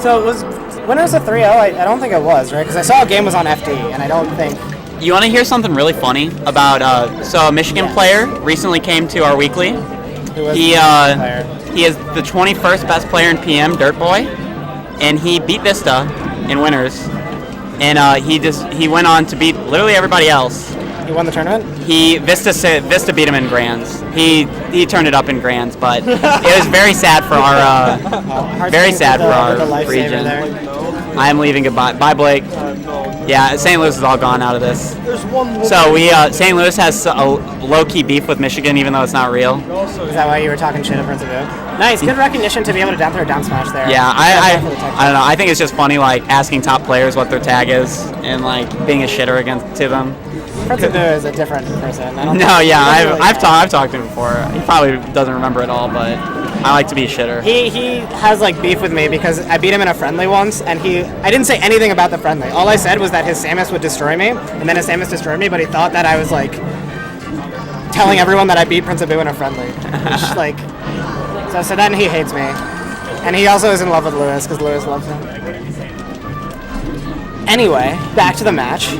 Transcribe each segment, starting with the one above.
So when it was a 3-0, I don't think it was, right? Because I saw a game was on FD, and I don't think... You want to hear something really funny about, so a Michigan player recently came to our weekly. He is the 21st best player in PM, Dirt Boy, and he beat Vista in winners, and he went on to beat literally everybody else. He won the tournament? Vista beat him in grands. He turned it up in grands, but it was very sad for our region. I am leaving goodbye. Bye, Blake. Yeah, St. Louis is all gone out of this. So St. Louis has a low-key beef with Michigan, even though it's not real. Is that why you were talking shit at Prince of Oak? Nice, good recognition to be able to down throw a down smash there. Yeah, I don't know. I think it's just funny, like asking top players what their tag is and like being a shitter to them. Prince of Oak is a different person. I've talked to him before. He probably doesn't remember it all, but I like to be a shitter. He has like beef with me because I beat him in a friendly once, and I didn't say anything about the friendly. All I said was that his Samus would destroy me, and then his Samus destroyed me, but he thought that I was like telling everyone that I beat Prince of Boo in a friendly. Which, like, so then he hates me, and he also is in love with Lewis because Lewis loves him. Anyway, back to the match.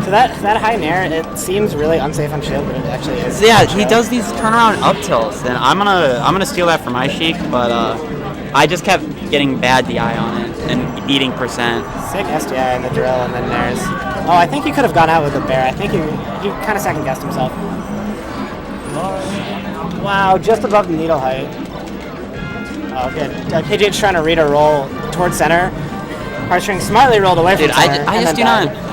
So that high nair, it seems really unsafe on shield, but it actually is. Yeah, he does these turnaround up tilts, and I'm gonna steal that from my Sheik, but I just kept getting bad DI on it and eating percent. Sick SDI in the drill and then nairs. Oh, I think he could have gone out with the bear. I think he kind of second guessed himself. Wow, just above the needle height. Oh, good. KJH trying to read a roll towards center. Heartstrings smartly rolled away from center. I just do not.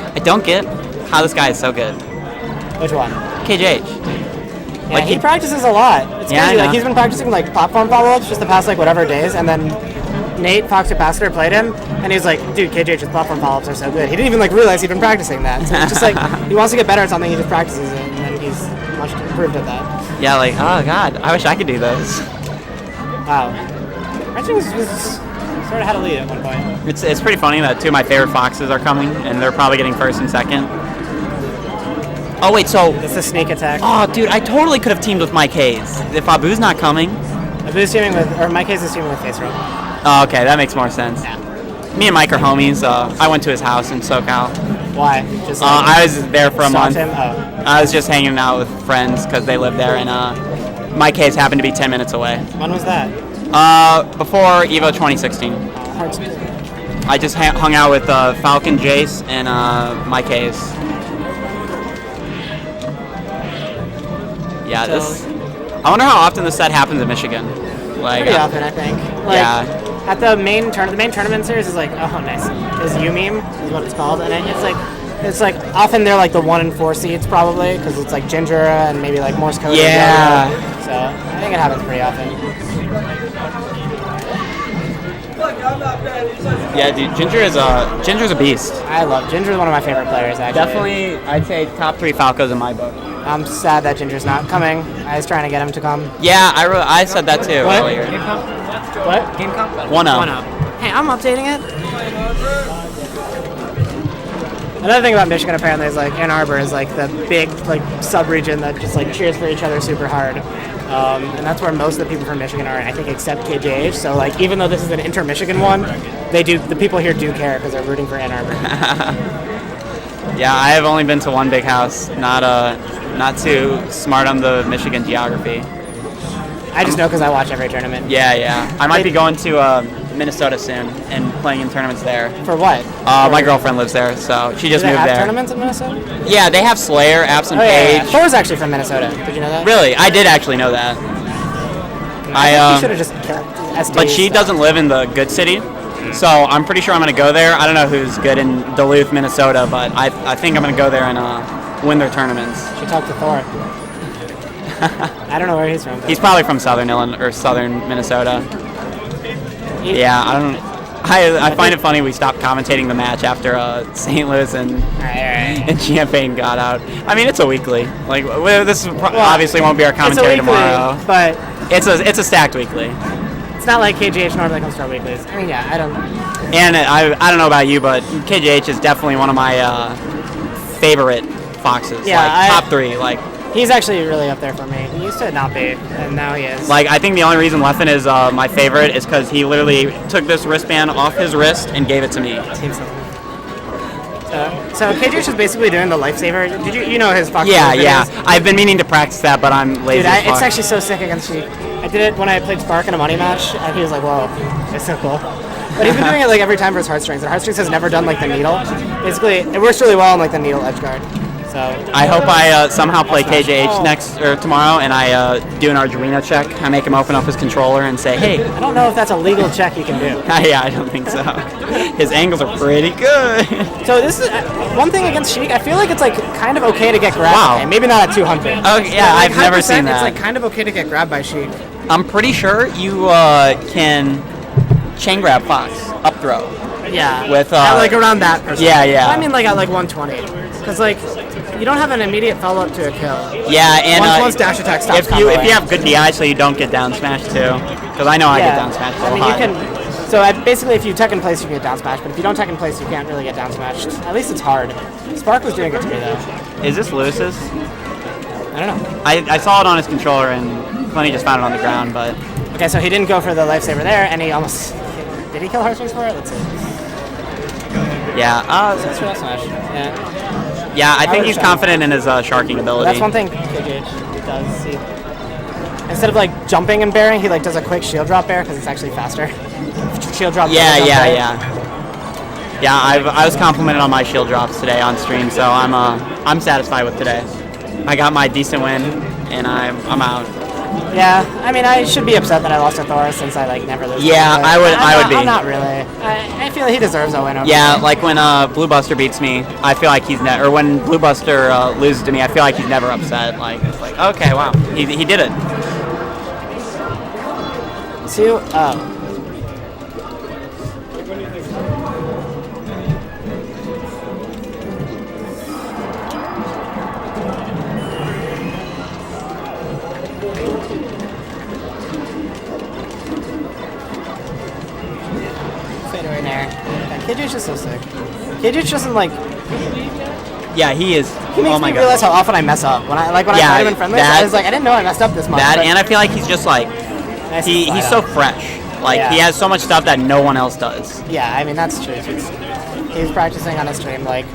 I don't get how this guy is so good. Which one? KJH. Yeah, like he practices a lot. It's crazy. Like he's been practicing like platform follow-ups just the past like whatever days, and then Nate Fox Capacitor played him, and he's like, dude, KJH's platform follow-ups are so good. He didn't even like realize he'd been practicing that. So it's just like he wants to get better at something, he just practices it, and then he's much improved at that. Yeah, like oh god, I wish I could do this. Wow. Heartstrings was sort of had a lead at one point. It's pretty funny that two of my favorite Foxes are coming, and they're probably getting first and second. Oh wait, so it's a sneak attack. Oh, dude, I totally could have teamed with Mike Hayes if Abu's not coming. Abu's teaming with, or Mike Hayes is teaming with Face Roll. Oh, okay, that makes more sense. Yeah. Me and Mike are homies. I went to his house in SoCal. Why? Just like, I was there for a month. Him? Oh. I was just hanging out with friends because they live there, and Mike Hayes happened to be 10 minutes away. When was that? Before EVO 2016. I just hung out with Falcon, Jace, and Mike Hayes. Yeah, I wonder how often this set happens in Michigan. Like, pretty often, I think. Like, yeah. At the main tournament series is like, oh nice, is U-Meme is what it's called, and it's like often they're like the 1 and 4 seeds probably because it's like Ginger and maybe like Morse code. Yeah. So I think it happens pretty often. Yeah, dude, Ginger's a beast. I love Ginger's one of my favorite players. Actually, definitely, I'd say top 3 Falcos in my book. I'm sad that Ginger's not coming. I was trying to get him to come. Yeah, I said that too earlier. Game comp? What? Game comp? 1-0. Hey, I'm updating it. Another thing about Michigan apparently is like Ann Arbor is like the big like sub-region that just like cheers for each other super hard. And that's where most of the people from Michigan are, I think, except KJH. So like even though this is an inter-Michigan one, the people here do care because they're rooting for Ann Arbor. Yeah, I have only been to one big house. Not too smart on the Michigan geography. I just know because I watch every tournament. Yeah. I might be going to Minnesota soon and playing in tournaments there. For what? My girlfriend lives there, so she just moved there. Do they have tournaments in Minnesota? Yeah, they have Slayer, Absent Page. Page. Thor's actually from Minnesota. Did you know that? Really? I did actually know that. I should have just kept SD. But she doesn't live in the good city, so I'm pretty sure I'm going to go there. I don't know who's good in Duluth, Minnesota, but I think I'm going to go there and win their tournaments. She talked to Thor. I don't know where he's from. He's probably from southern Illinois or southern Minnesota. Yeah, I don't. I find it funny we stopped commentating the match after St. Louis and Champaign got out. I mean, it's a weekly. Like this obviously won't be our commentary tomorrow, but it's a stacked weekly. It's not like KJH normally comes to our weeklies. I mean, yeah, I don't. And I don't know about you, but KJH is definitely one of my favorite Foxes. Yeah, like top 3. Like He's actually really up there for me. He used to not be, and now he is. Like, I think the only reason Leffen is my favorite is because he literally took this wristband off his wrist and gave it to me. Team Summon. So KJH is basically doing the lifesaver. Did you know his Fox? Yeah. I've been meaning to practice that, but I'm lazy. Dude, it's actually so sick against Sheik. I did it when I played Spark in a money match, and he was like, "Whoa, it's so cool." But he's been doing it like every time for his Heartstrings. And Heartstrings has never done like the needle. Basically, it works really well on like the needle edge guard. So I hope I somehow play KJH next or tomorrow, and I do an Arduino check. I make him open up his controller and say, "Hey." I don't know if that's a legal check you can do. Yeah, I don't think so. His angles are pretty good. So this is one thing against Sheik. I feel like it's like kind of okay to get grabbed. Wow. Okay, maybe not at 200. Oh yeah, like I've never seen that. It's like kind of okay to get grabbed by Sheik. I'm pretty sure you can chain grab Fox up throw. Yeah. With at like around that percent. Yeah. I mean like at like 120, because like you don't have an immediate follow up to a kill. Yeah, and once dash attack stops. If you have good DI, so you don't get down smash too, because I know I get down smashed. I mean you can. So basically, if you tech in place, you can get down smash. But if you don't tech in place, you can't really get down smashed. At least it's hard. Spark was doing it to me though. Is this Lewis's? I don't know. I saw it on his controller, and Clenny just found it on the ground, but. Okay, so he didn't go for the lifesaver there, and he almost. Did he kill Heartstrings for it? Let's see. Yeah. That's real smash. Yeah. Yeah, I think he's confident in his sharking ability. That's one thing KJH does. Instead of like jumping and bearing, he like does a quick shield drop bear because it's actually faster. Shield drop. Yeah. I was complimented on my shield drops today on stream, so I'm satisfied with today. I got my decent win, and I'm out. Yeah, I mean, I should be upset that I lost to Thor since I like never lose. Yeah, I would be. I'm not really. I feel like he deserves a win over Yeah, me. like when Blue Buster beats me, I feel like he's or when Blue Buster loses to me, I feel like he's never upset. Like it's like okay, wow, he did it. Two. Fadeaway nair. KJ's just so sick. KJ doesn't like. Yeah, he is. He makes me realize how often I mess up. When I fight him in friendly, I was like, I didn't know I messed up this much. And I feel like he's just like he's so fresh. Like he has so much stuff that no one else does. Yeah, I mean that's true. He's practicing on a stream like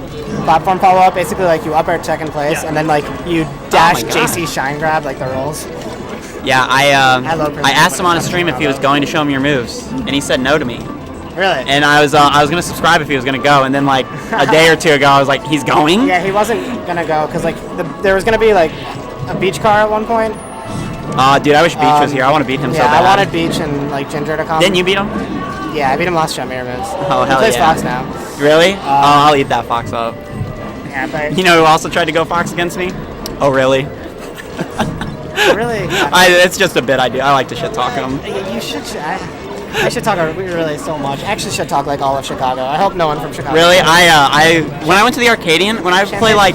platform follow up, basically like you up air check in place and then like you dash JC shine grab like the rolls. Yeah, I asked him on a stream if he was going to show me your moves, and he said no to me. Really? And I was gonna subscribe if he was gonna go, and then like a day or two ago, I was like, he's going? Yeah, he wasn't gonna go because like there was gonna be like a beach car at one point. Dude, I wish Beach was here. I want to beat him so bad. Yeah, I wanted Beach and like Ginger to come. Didn't you beat him? Yeah, I beat him last shot mirror moves. Oh hell yeah! He plays Fox now. Really? I'll eat that Fox up. Yeah, but you know who also tried to go Fox against me? Oh really? Really? It's just a bit I do. I like to shit talk him. You should. I should talk really so much. I actually should talk like all of Chicago. I hope no one from Chicago. Really? When I went to the Arcadian, when I play like,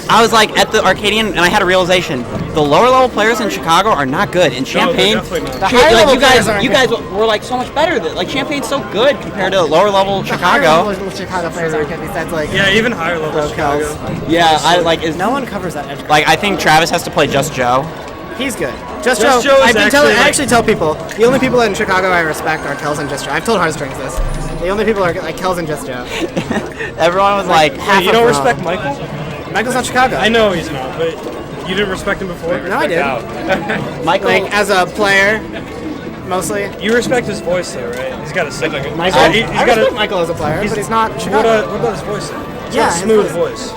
I was like at the Arcadian and I had a realization: the lower level players in Chicago are not good. In Champagne, the higher level you guys were like so much better. Like Champagne's so good compared to lower level Chicago. Higher level Chicago players aren't good besides like even higher level Chicago. Yeah, I like no one covers that edge. Like I think Travis has to play Just Joe. He's good. Just Joe. I actually tell people the only people in Chicago I respect are Kells and Just Joe. I've told Heartstrings this. The only people are like Kells and Just Joe. Everyone was like, hey, you don't respect Michael? Michael's not Chicago. I know he's not, but you didn't respect him before. No, I did. Michael, like as a player, mostly. You respect his voice though, right? He's got a sick. Michael. I respect Michael as a player, but he's not Chicago. What about his voice? He's got a smooth voice.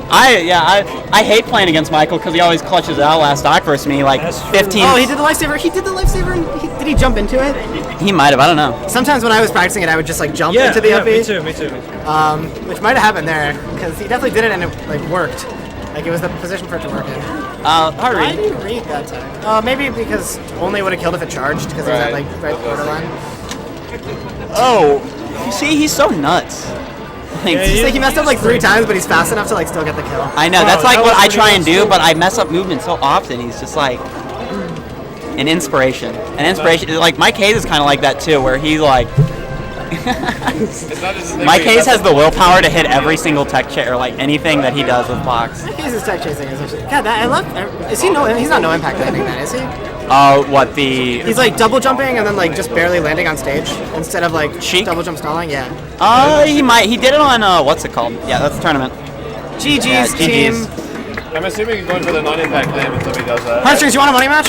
I hate playing against Michael because he always clutches out last stock versus me like 15. Oh, he did the lifesaver. He did the lifesaver. And did he jump into it? He might have. I don't know. Sometimes when I was practicing it, I would just like jump into the up. Me too. Which might have happened there because he definitely did it and it like worked. Like it was the position for it to work in. Why did you read that time? Maybe because only would have killed if it charged because he was at like right borderline. Oh, you see, he's so nuts. It's like he messed up like 3 times, but he's fast enough to like still get the kill. I know, that's like what I try and do, but I mess up movement so often. He's just like an inspiration. Like Mike Hayes is kind of like that too, where he like It's not just a thing Mike where you Hayes have has the willpower to hit every single tech chair, or like anything that he does with blocks. He's his tech chasing is actually. God, I love. Is he no? He's not no impact landing that, is he? What the? He's like double jumping and then like just barely landing on stage instead of like Sheik? double jump stalling. Yeah. He might. He did it on what's it called? Yeah, that's the tournament. GG's Yeah, team. GG's. I'm assuming he's going for the non-impact land when somebody does that. Heartstrings, you want a money match?